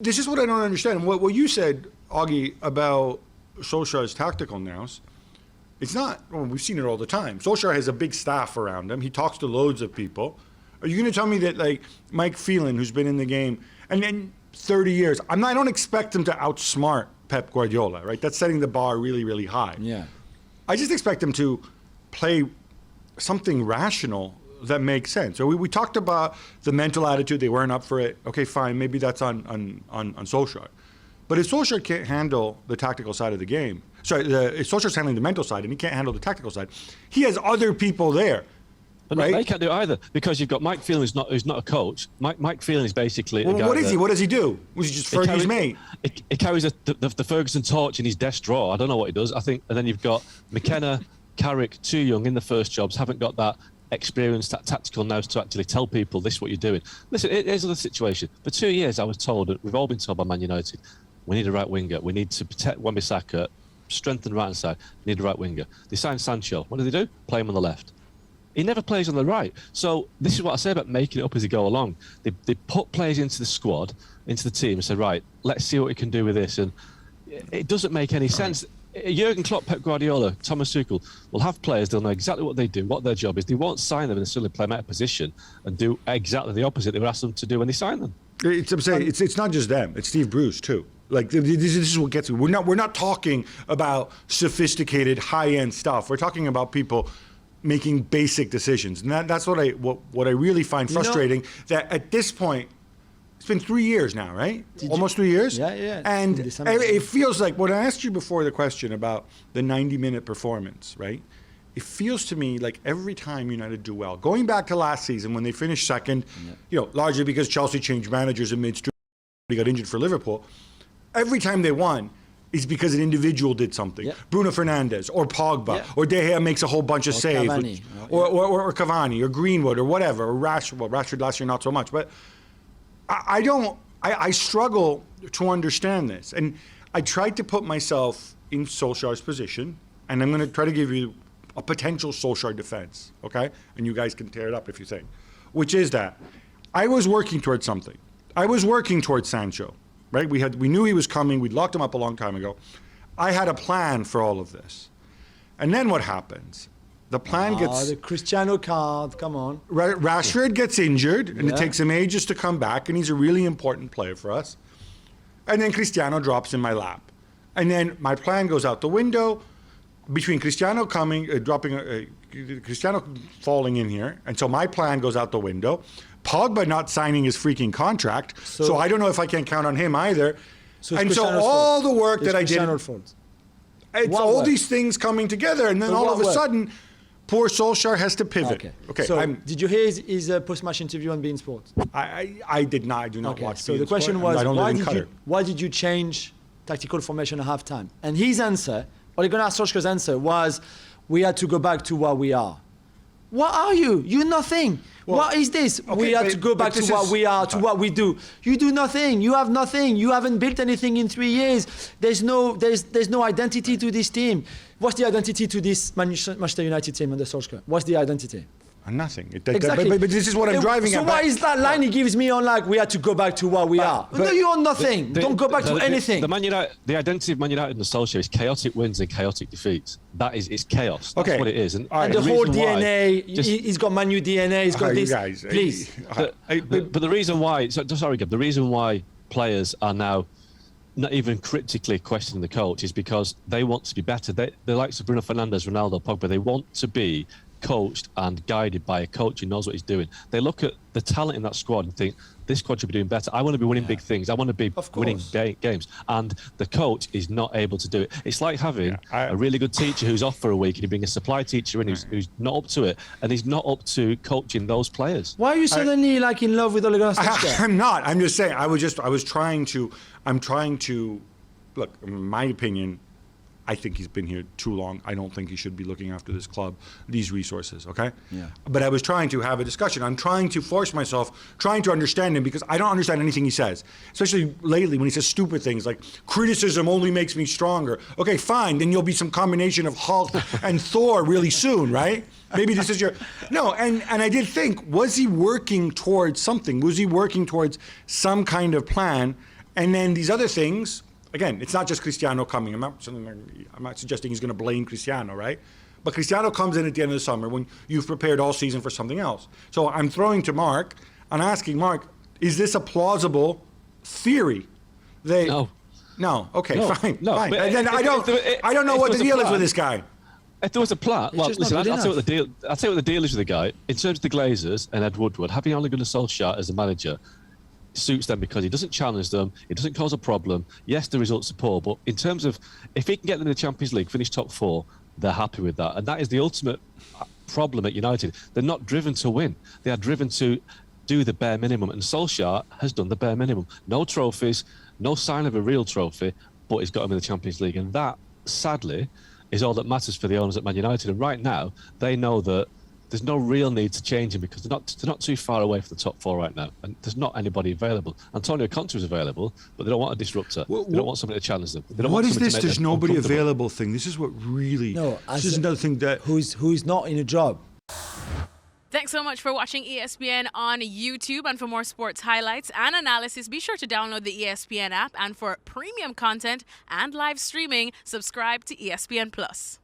This is what I don't understand. What you said, Augie, about Solskjaer's tactical nous, it's not, well, we've seen it all the time. Solskjaer has a big staff around him. He talks to loads of people. Are you going to tell me that, like, Mike Phelan, who's been in the game, and then 30 years, I don't expect him to outsmart Pep Guardiola, right? That's setting the bar really, really high. Yeah. I just expect him to play something rational that makes sense. So we talked about the mental attitude. They weren't up for it. Okay, fine. Maybe that's on Solskjaer. But if Solskjaer can't handle the tactical side of the game, if Solskjaer's handling the mental side and he can't handle the tactical side, he has other people there. But right? They can't do it either, because you've got Mike Phelan, who's not a coach. Mike Phelan is basically a guy. What is he? What does he do? Was he just Fergie's mate? He carries the Ferguson torch in his desk drawer. I don't know what he does. I think, and then you've got McKenna, Carrick, too young in the first jobs, haven't got that experience, that tactical nous to actually tell people this is what you're doing. Listen, here's the situation. For 2 years, I was told, we've all been told by Man United, we need a right winger. We need to protect Wan-Bissaka, strengthen the right hand side. We need a right winger. They signed Sancho. What do? Play him on the left. He never plays on the right. So this is what I say about making it up as they go along. They put players into the squad, into the team, and say, right, let's see what we can do with this. And it doesn't make any sense. Jurgen Klopp, Pep Guardiola, Thomas Tuchel will have players. They'll know exactly what they do, what their job is. They won't sign them and suddenly play them out of position and do exactly the opposite they were asked them to do when they signed them. I'm saying it's not just them. It's Steve Bruce too. Like this is what gets me. We're not talking about sophisticated high-end stuff. We're talking about people making basic decisions, and that's what I really find frustrating. That at this point, it's been 3 years now, right? Almost 3 years. Yeah. And it feels like when I asked you before the question about the 90-minute performance, right? It feels to me like every time United do well, going back to last season when they finished second, largely because Chelsea changed managers in midstream, they got injured for Liverpool. Every time they won is because an individual did something. Yeah. Bruno Fernandes or Pogba or De Gea makes a whole bunch of saves. Cavani. Or Cavani or Greenwood or whatever, or Rashford. Well, Rashford last year not so much. But I struggle to understand this. And I tried to put myself in Solskjaer's position, and I'm going to try to give you a potential Solskjaer defense, okay? And you guys can tear it up if you think. Which is that I was working towards something. I was working towards Sancho. Right? We knew he was coming. We'd locked him up a long time ago. I had a plan for all of this. And then what happens? The plan gets... the Cristiano card, come on. Rashford gets injured, and it takes him ages to come back, and he's a really important player for us. And then Cristiano drops in my lap. And then my plan goes out the window between Cristiano Cristiano falling in here, and so my plan goes out the window. Pogba not signing his freaking contract, so I don't know if I can count on him either. And so all the work that I did, it's all these things coming together, and then all of a sudden, poor Solskjaer has to pivot. Okay. So did you hear his post-match interview on beIN Sports? I did not. I do not watch. So the question was, why did you change tactical formation at halftime? And his answer, Ole Gunnar Solskjaer's answer was, we had to go back to what we are. What are you? You're nothing. Well, what is this? We have to go back to what we are, to what we do. You do nothing. You have nothing. You haven't built anything in 3 years. There's no identity to this team. What's the identity to this Manchester United team under Solskjaer? What's the identity? Nothing. Exactly. But this is what I'm driving at. So why is that line he gives me on, like, we had to go back to what we are? No, you're nothing. Don't go back to anything. The identity of Man United and Solskjaer is chaotic wins and chaotic defeats. It's chaos. That's what it is. And the whole DNA, he's got Man U DNA, he's got this. Guys, please. But the reason why, sorry, Gab, the reason why players are now not even critically questioning the coach is because they want to be better. They like Bruno Fernandes, Ronaldo, Pogba. They want to be coached and guided by a coach who knows what he's doing. They look at the talent in that squad and think, this squad should be doing better. I want to be winning big things. I want to be winning games. And the coach is not able to do it. It's like having a really good teacher who's off for a week and you bring a supply teacher in who's not up to it, and he's not up to coaching those players. Why are you suddenly in love with Ole Gunnar Solskjaer? I'm not. I'm just saying. I'm trying to look, in my opinion, I think he's been here too long. I don't think he should be looking after this club, these resources, okay? Yeah. But I was trying to have a discussion. I'm trying to force myself, trying to understand him, because I don't understand anything he says, especially lately when he says stupid things like, criticism only makes me stronger. Okay, fine, then you'll be some combination of Hulk and Thor really soon, right? Maybe this is your... No, and I did think, was he working towards something? Was he working towards some kind of plan? And then these other things, again, it's not just Cristiano coming. I'm not suggesting he's going to blame Cristiano, right? But Cristiano comes in at the end of the summer when you've prepared all season for something else. So I'm throwing to Mark and asking Mark, is this a plausible theory? No. Okay, No, fine. no, Fine. but And then I don't know what the deal is with this guy. If there was a plan, well, just listen, not I'll good tell you what the deal is with the guy. In terms of the Glazers and Ed Woodward, having Ole Gunnar Solskjaer as a manager suits them because he doesn't challenge them, he doesn't cause a problem. Yes, the results are poor, but in terms of if he can get them in the Champions League, finish top 4, they're happy with that. And that is the ultimate problem at United. They're not driven to win. They are driven to do the bare minimum. And Solskjaer has done the bare minimum. No trophies, no sign of a real trophy, but he's got them in the Champions League. And that, sadly, is all that matters for the owners at Man United. And right now, they know that there's no real need to change him because they're not too far away from the top 4 right now. And there's not anybody available. Antonio Conte is available, but they don't want a disruptor. They don't want somebody to challenge them. They don't What want is somebody this? to make There's them nobody uncomfortable. available thing. This is what really. No, this is another thing that. who's not in a job. Thanks so much for watching ESPN on YouTube. And for more sports highlights and analysis, be sure to download the ESPN app. And for premium content and live streaming, subscribe to ESPN Plus.